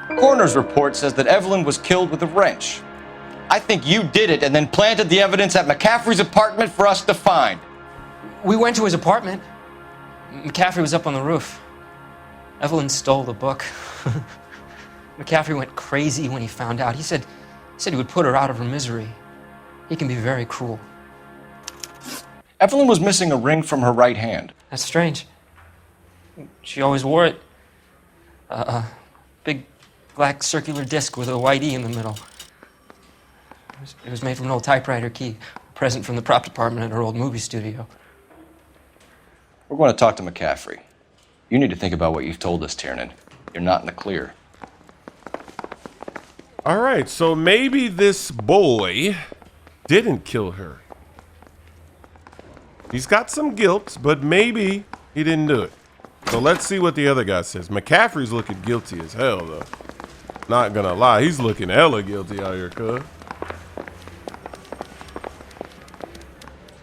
Coroner's report says that Evelyn was killed with a wrench. I think you did it and then planted the evidence at McCaffrey's apartment for us to find. We went to his apartment. McCaffrey was up on the roof. Evelyn stole the book. McCaffrey went crazy when he found out. He said he would put her out of her misery. He can be very cruel. Evelyn was missing a ring from her right hand. That's strange. She always wore it. Big black circular disc with a white E in the middle. It was made from an old typewriter key, a present from the prop department at her old movie studio. We're going to talk to McCaffrey. You need to think about what you've told us, Tiernan. You're not in the clear. All right, so maybe this boy didn't kill her. He's got some guilt, but maybe he didn't do it. So let's see what the other guy says. McCaffrey's looking guilty as hell, though. Not gonna lie, he's looking hella guilty out here, cuz.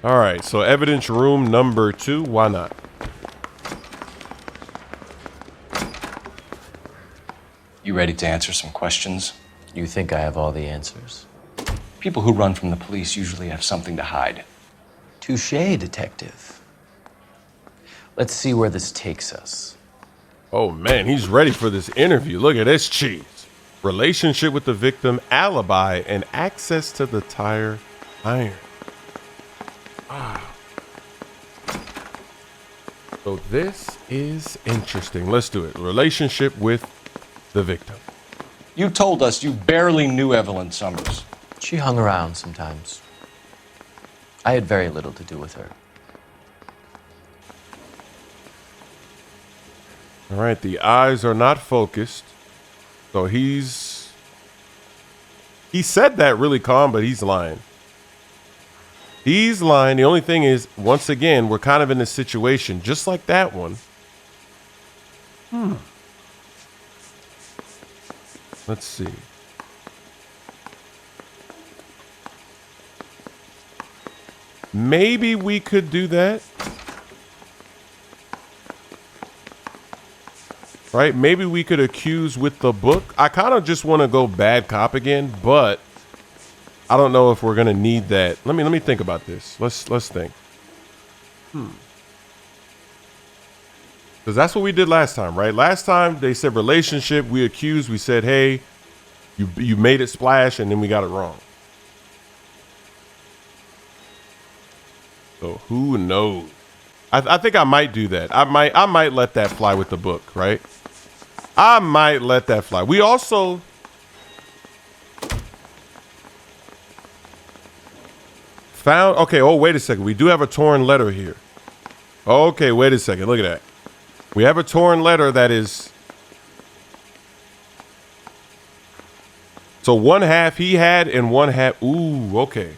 All right, so evidence room number 2. Why not? You ready to answer some questions? You think I have all the answers? People who run from the police usually have something to hide. Touché, detective. Let's see where this takes us. Oh man, he's ready for this interview. Look at this cheese. Relationship with the victim, alibi, and access to the tire iron. Wow. So this is interesting. Let's do it. Relationship with the victim. You told us you barely knew Evelyn Summers. She hung around sometimes. I had very little to do with her. All right, the eyes are not focused. So he said that really calm, but he's lying. He's lying. The only thing is, once again, we're kind of in a situation just like that one. Let's see. Maybe we could do that. Right? Maybe we could accuse with the book. I kind of just want to go bad cop again, but I don't know if we're going to need that. Let me think about this. Let's think. Because that's what we did last time, right? Last time they said relationship, we accused, we said, hey, you made it splash, and then we got it wrong. So who knows? I think I might do that. I might let that fly with the book, right? I might let that fly. We also found, okay, oh, wait a second. We do have a torn letter here. Okay, wait a second. Look at that. We have a torn letter that is, so one half he had and one half, ooh, okay.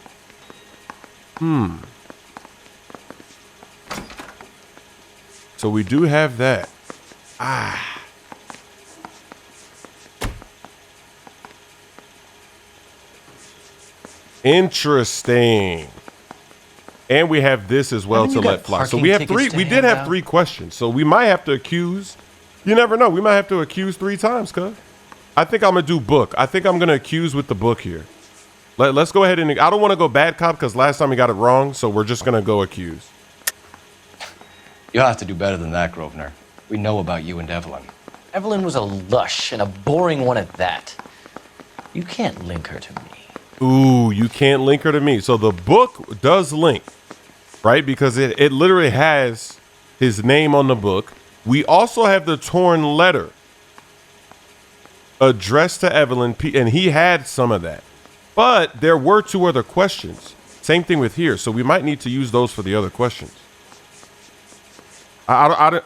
So we do have that. Interesting. And we have this as well to let fly. So we have three. We did have 3 questions. So we might have to accuse. You never know. We might have to accuse 3 times, cuz. I think I'm going to do book. I think I'm going to accuse with the book here. Let's go ahead and, I don't want to go bad cop because last time we got it wrong. So we're just going to go accuse. You'll have to do better than that, Grosvenor. We know about you and Evelyn. Evelyn was a lush and a boring one at that. You can't link her to me. Ooh, you can't link her to me. So the book does link, right? Because it literally has his name on the book. We also have the torn letter addressed to Evelyn, and he had some of that. But there were 2 other questions. Same thing with here. So we might need to use those for the other questions. I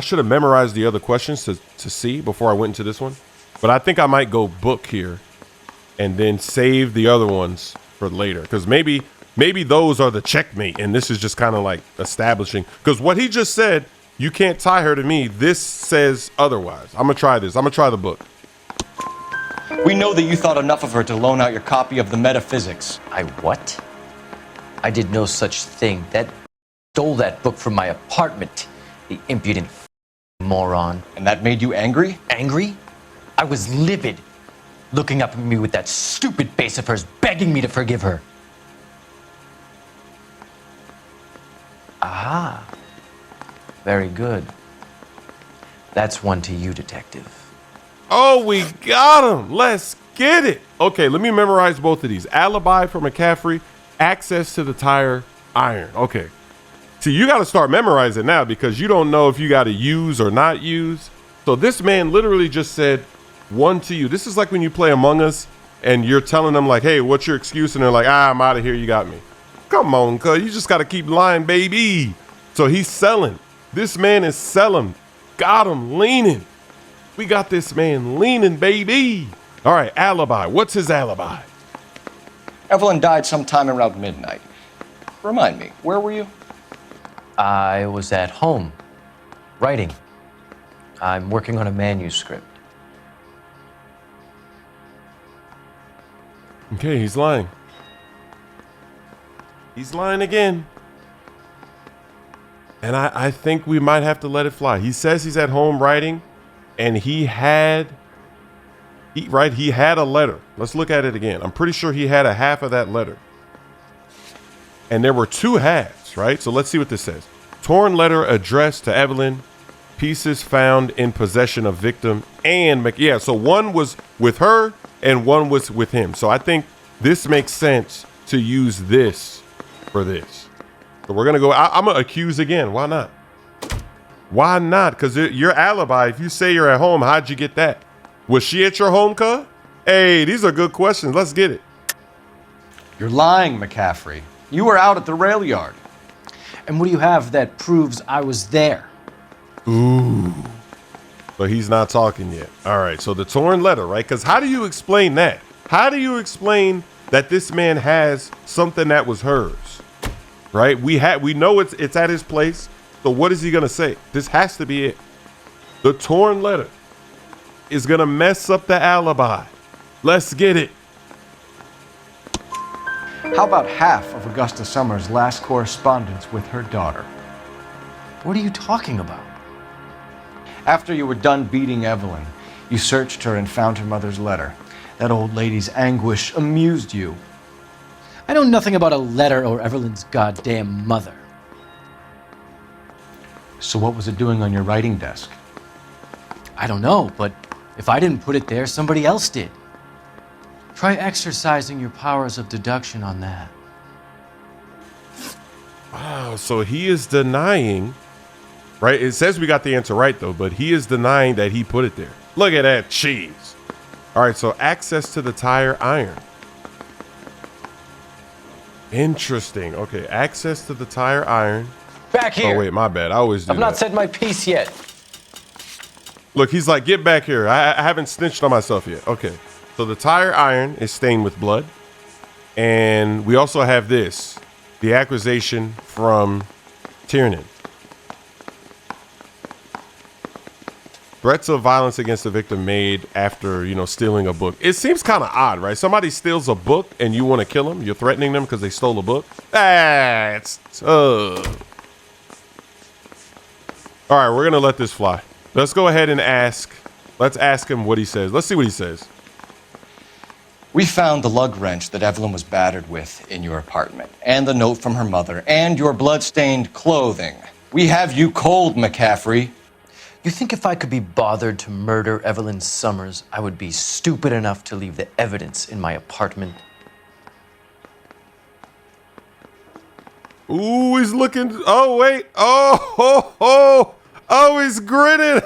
should have memorized the other questions to see before I went into this one. But I think I might go book here and then save the other ones for later. Because maybe those are the checkmate. And this is just kind of like establishing. Because what he just said, you can't tie her to me. This says otherwise. I'm going to try this. I'm going to try the book. We know that you thought enough of her to loan out your copy of the Metaphysics. I what? I did no such thing. That stole that book from my apartment. The impudent moron. And that made you angry? Angry? I was livid, looking up at me with that stupid face of hers, begging me to forgive her. Ah, very good. That's one to you, Detective. Oh, we got him. Let's get it. Okay, let me memorize both of these. Alibi for McCaffrey, access to the tire iron. Okay. See, you got to start memorizing now because you don't know if you got to use or not use. So this man literally just said one to you. This is like when you play Among Us and you're telling them like, hey, what's your excuse? And they're like, I'm out of here. You got me. Come on, cuz you just got to keep lying, baby. So he's selling. This man is selling. Got him leaning. We got this man leaning, baby. All right, alibi. What's his alibi? Evelyn died sometime around midnight. Remind me, where were you? I was at home, writing. I'm working on a manuscript. Okay, he's lying. He's lying again. And I think we might have to let it fly. He says he's at home writing, and he had a letter. Let's look at it again. I'm pretty sure he had a half of that letter. And there were two halves, right? So let's see what this says. Torn letter addressed to Evelyn, pieces found in possession of victim and yeah, so one was with her and one was with him. So I think this makes sense to use this for this. So we're gonna go. I'm gonna accuse again. Why not? Why not? Because your alibi. If you say you're at home, how'd you get that? Was she at your home, cuz? Hey, these are good questions. Let's get it. You're lying, McCaffrey. You were out at the rail yard. And what do you have that proves I was there? Ooh. But he's not talking yet. All right. So the torn letter, right? Because how do you explain that? How do you explain that this man has something that was hers? Right? We know it's at his place. So what is he gonna say? This has to be it. The torn letter is gonna mess up the alibi. Let's get it. How about half of Augusta Summers' last correspondence with her daughter? What are you talking about? After you were done beating Evelyn, you searched her and found her mother's letter. That old lady's anguish amused you. I know nothing about a letter or Evelyn's goddamn mother. So what was it doing on your writing desk? I don't know, but if I didn't put it there, somebody else did. Try exercising your powers of deduction on that. Wow. So he is denying, right? It says we got the answer right though, but he is denying that he put it there. Look at that cheese. All right. So access to the tire iron. Interesting. Okay. Access to the tire iron. Back here. Oh, wait, my bad. I always do I've not that. said my piece yet. Look, he's like, get back here. I haven't snitched on myself yet. Okay. So the tire iron is stained with blood. And we also have this, the accusation from Tiernan. Threats of violence against the victim made after, stealing a book. It seems kind of odd, right? Somebody steals a book and you want to kill them. You're threatening them because they stole a book. That's tough. All right, we're going to let this fly. Let's go ahead and ask. Let's ask him what he says. Let's see what he says. We found the lug wrench that Evelyn was battered with in your apartment, and the note from her mother, and your blood-stained clothing. We have you cold, McCaffrey. You think if I could be bothered to murder Evelyn Summers, I would be stupid enough to leave the evidence in my apartment? Ooh, he's looking. Oh, wait. Oh, he's grinning.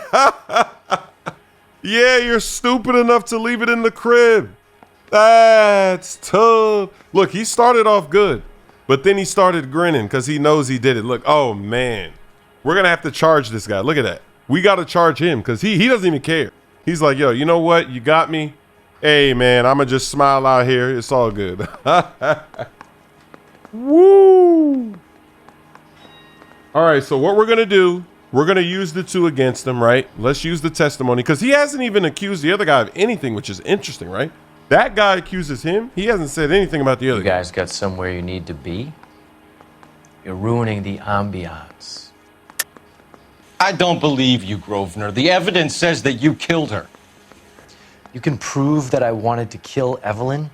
Yeah, you're stupid enough to leave it in the crib. That's tough. Look, he started off good, but then he started grinning because he knows he did it. Look, oh, man. We're going to have to charge this guy. Look at that. We got to charge him because he doesn't even care. He's like, yo, you know what? You got me. Hey, man, I'm going to just smile out here. It's all good. Woo. All right, so what we're going to do, we're going to use the two against him, right? Let's use the testimony because he hasn't even accused the other guy of anything, which is interesting, right? That guy accuses him. He hasn't said anything about the other You guys got somewhere you need to be? You're ruining the ambiance. I don't believe you, Grosvenor. The evidence says that you killed her. You can prove that I wanted to kill Evelyn?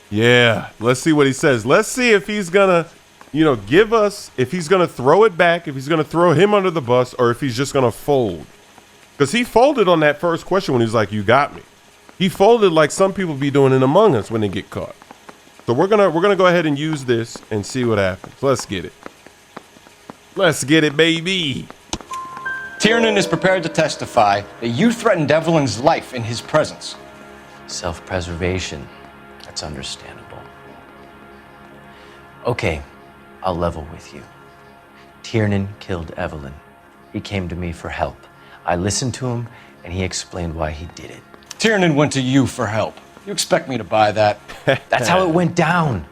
Yeah, let's see what he says. Let's see if he's gonna, give us, if he's gonna throw it back, if he's gonna throw him under the bus, or if he's just gonna fold. Because he folded on that first question when he was like, "You got me." He folded like some people be doing in Among Us when they get caught. So we're gonna go ahead and use this and see what happens. Let's get it. Let's get it, baby. Tiernan is prepared to testify that you threatened Evelyn's life in his presence. Self-preservation. That's understandable. Okay, I'll level with you. Tiernan killed Evelyn. He came to me for help. I listened to him, and he explained why he did it. Tiernan went to you for help. You expect me to buy that? That's how it went down.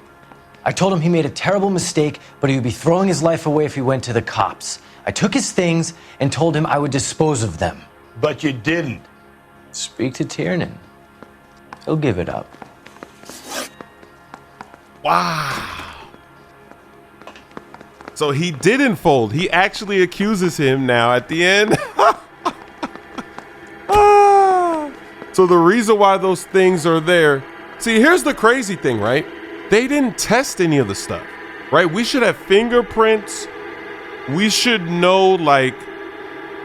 I told him he made a terrible mistake, but he would be throwing his life away if he went to the cops. I took his things and told him I would dispose of them. But you didn't. Speak to Tiernan. He'll give it up. Wow. So he didn't fold. He actually accuses him now at the end. So the reason why those things are there. See, here's the crazy thing, right? They didn't test any of the stuff, right? We should have fingerprints. We should know,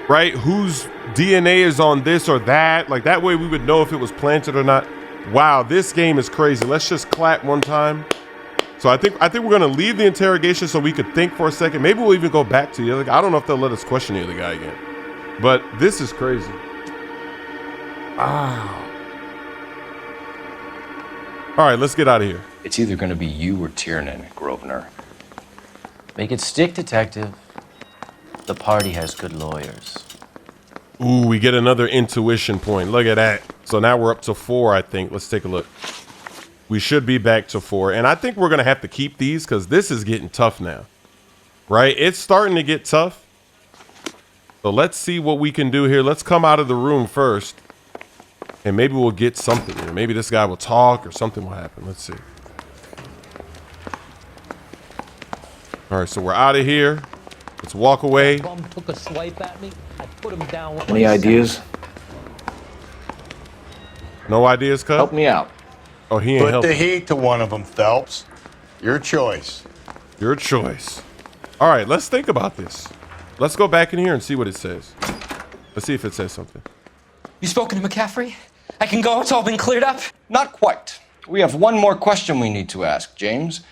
right, whose DNA is on this or that. Like, that way we would know if it was planted or not. Wow, this game is crazy. Let's just clap one time. So I think we're gonna leave the interrogation so we could think for a second. Maybe we'll even go back to the other guy. I don't know if they'll let us question the other guy again. But this is crazy. Wow. All right, let's get out of here. It's either going to be you or Tiernan, Grosvenor. Make it stick, detective. The party has good lawyers. Ooh, we get another intuition point. Look at that. So now we're up to 4, I think. Let's take a look. We should be back to 4. And I think we're going to have to keep these because this is getting tough now. Right? It's starting to get tough. So let's see what we can do here. Let's come out of the room first. And maybe we'll get something here. Maybe this guy will talk or something will happen. Let's see. All right, so we're out of here. Let's walk away. Bum took a swipe at me. I put him down. Any ideas? No ideas, Cut? Help me out. Oh, he ain't Put helping. the heat to one of them, Phelps. Your choice. Your choice. All right, let's think about this. Let's go back in here and see what it says. Let's see if it says something. You spoken to McCaffrey? I can go. It's all been cleared up. Not quite. We have one more question we need to ask, James.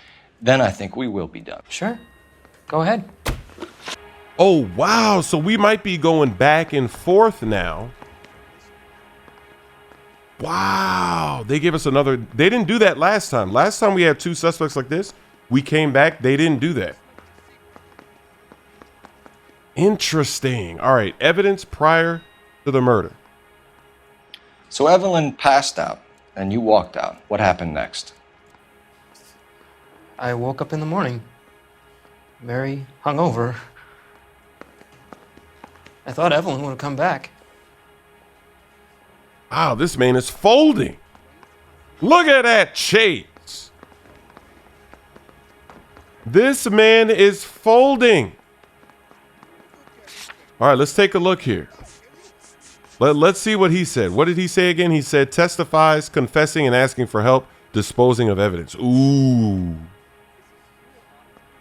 Then I think we will be done. Sure. Go ahead. Oh, wow. So we might be going back and forth now. Wow. They gave us another. They didn't do that last time. Last time we had 2 suspects like this. We came back. They didn't do that. Interesting. All right. Evidence prior to the murder. So Evelyn passed out, and you walked out. What happened next? I woke up in the morning, very hungover. I thought Evelyn would have come back. Wow, this man is folding. Look at that shades. This man is folding. All right, let's take a look here. Let's see what he said. What did he say again? He said testifies, confessing and asking for help, disposing of evidence. Ooh.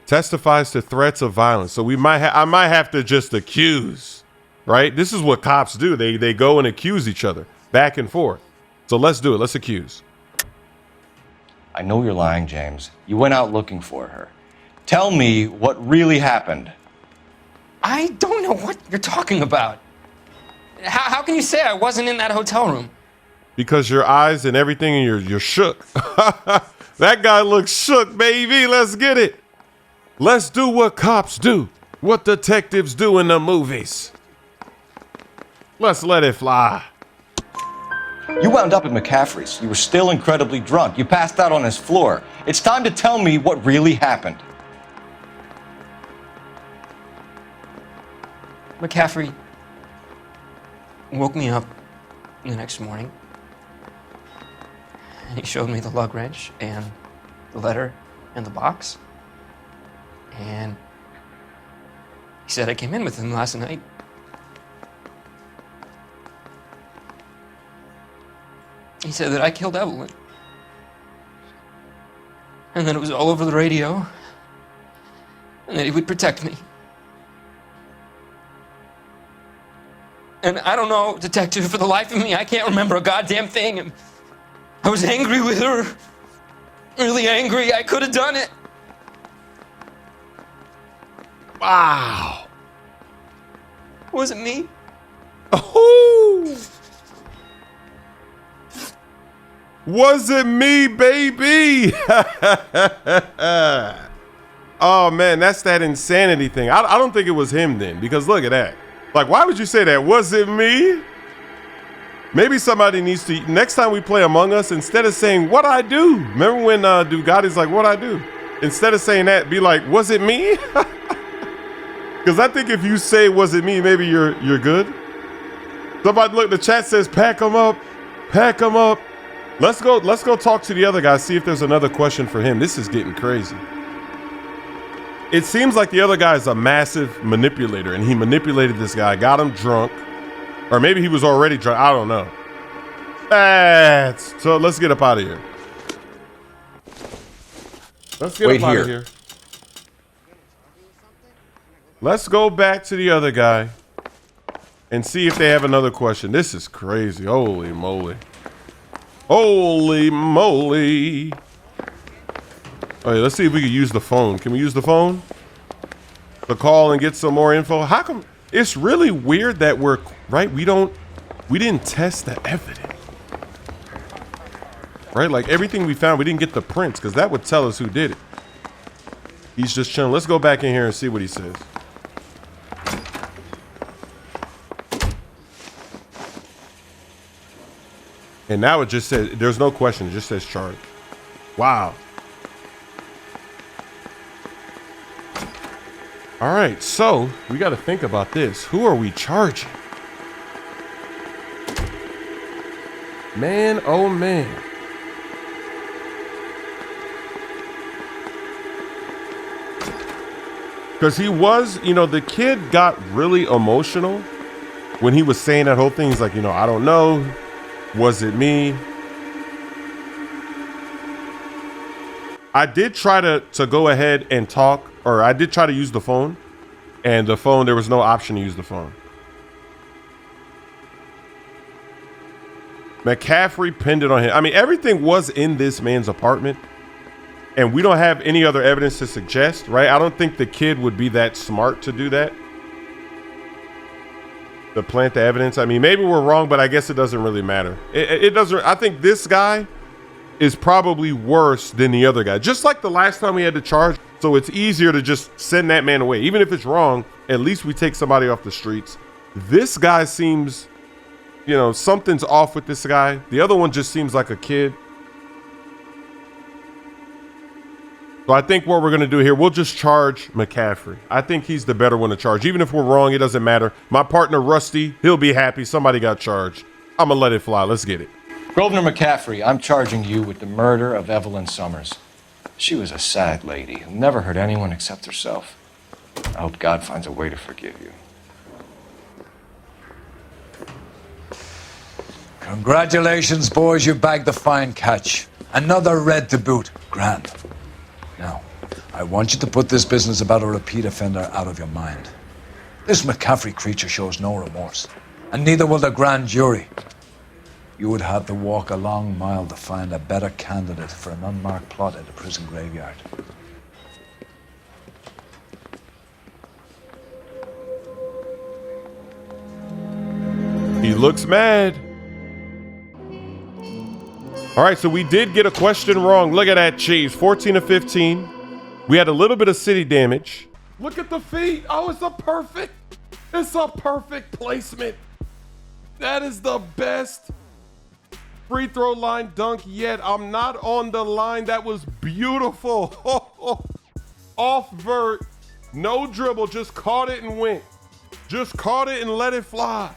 Testifies to threats of violence. So I might have to just accuse, right? This is what cops do. They go and accuse each other back and forth. So let's do it. Let's accuse. I know you're lying, James. You went out looking for her. Tell me what really happened. I don't know what you're talking about. How can you say I wasn't in that hotel room? Because your eyes and everything, and you're shook. That guy looks shook, baby. Let's get it. Let's do what cops do, what detectives do in the movies. Let's let it fly. You wound up at McCaffrey's. You were still incredibly drunk. You passed out on his floor. It's time to tell me what really happened. McCaffrey woke me up the next morning, and he showed me the lug wrench and the letter and the box. And he said I came in with him last night. He said that I killed Evelyn. And then it was all over the radio. And that he would protect me. And I don't know, detective, for the life of me, I can't remember a goddamn thing. And I was angry with her. Really angry. I could have done it. Wow. Was it me? Oh. Was it me, baby? Oh man, that's that insanity thing. I don't think it was him then, because look at that. Like, why would you say that? Was it me? Maybe somebody needs to, next time we play Among Us, instead of saying, what I do? Remember when Dugatti's like, what I do? Instead of saying that, be like, was it me? Because I think if you say, was it me, maybe you're good. Somebody, look, the chat says, pack them up, pack them up. Let's go talk to the other guy, see if there's another question for him. This is getting crazy. It seems like the other guy is a massive manipulator, and he manipulated this guy, got him drunk, or maybe he was already drunk. I don't know. So let's get up out of here. Let's get Wait up out here. of here. Let's go back to the other guy and see if they have another question. This is crazy. Holy moly. Holy moly. All right, let's see if we can use the phone. Can we use the phone to call and get some more info? How come it's really weird that we didn't test the evidence, right? Like everything we found, we didn't get the prints because that would tell us who did it. He's just chilling. Let's go back in here and see what he says. And now it just says, there's no question. It just says charge. Wow. All right, so we got to think about this. Who are we charging? Man, oh man. Because he was, the kid got really emotional when he was saying that whole thing. He's like, I don't know. Was it me? I did try to go ahead and talk, or I did try to use the phone, and the phone, there was no option to use the phone. McCaffrey pinned it on him. I mean, everything was in this man's apartment, and we don't have any other evidence to suggest, right? I don't think the kid would be that smart to do that. To plant the evidence. I mean, maybe we're wrong, but I guess it doesn't really matter. It doesn't. I think this guy is probably worse than the other guy. Just like the last time we had to charge. So it's easier to just send that man away. Even if it's wrong, at least we take somebody off the streets. This guy seems, something's off with this guy. The other one just seems like a kid. So I think what we're going to do here, we'll just charge McCaffrey. I think he's the better one to charge. Even if we're wrong, it doesn't matter. My partner, Rusty, he'll be happy. Somebody got charged. I'm going to let it fly. Let's get it. Grosvenor McCaffrey, I'm charging you with the murder of Evelyn Summers. She was a sad lady who never hurt anyone except herself. I hope God finds a way to forgive you. Congratulations, boys. You bagged the fine catch. Another red to boot. Grand. Now, I want you to put this business about a repeat offender out of your mind. This McCaffrey creature shows no remorse, and neither will the grand jury. You would have to walk a long mile to find a better candidate for an unmarked plot at a prison graveyard. He looks mad. All right, so we did get a question wrong. Look at that cheese. 14 of 15. We had a little bit of city damage. Look at the feet. Oh, it's a perfect placement. That is the best free throw line dunk yet. I'm not on the line. That was beautiful. Off vert, no dribble, just caught it and went. Just caught it and let it fly.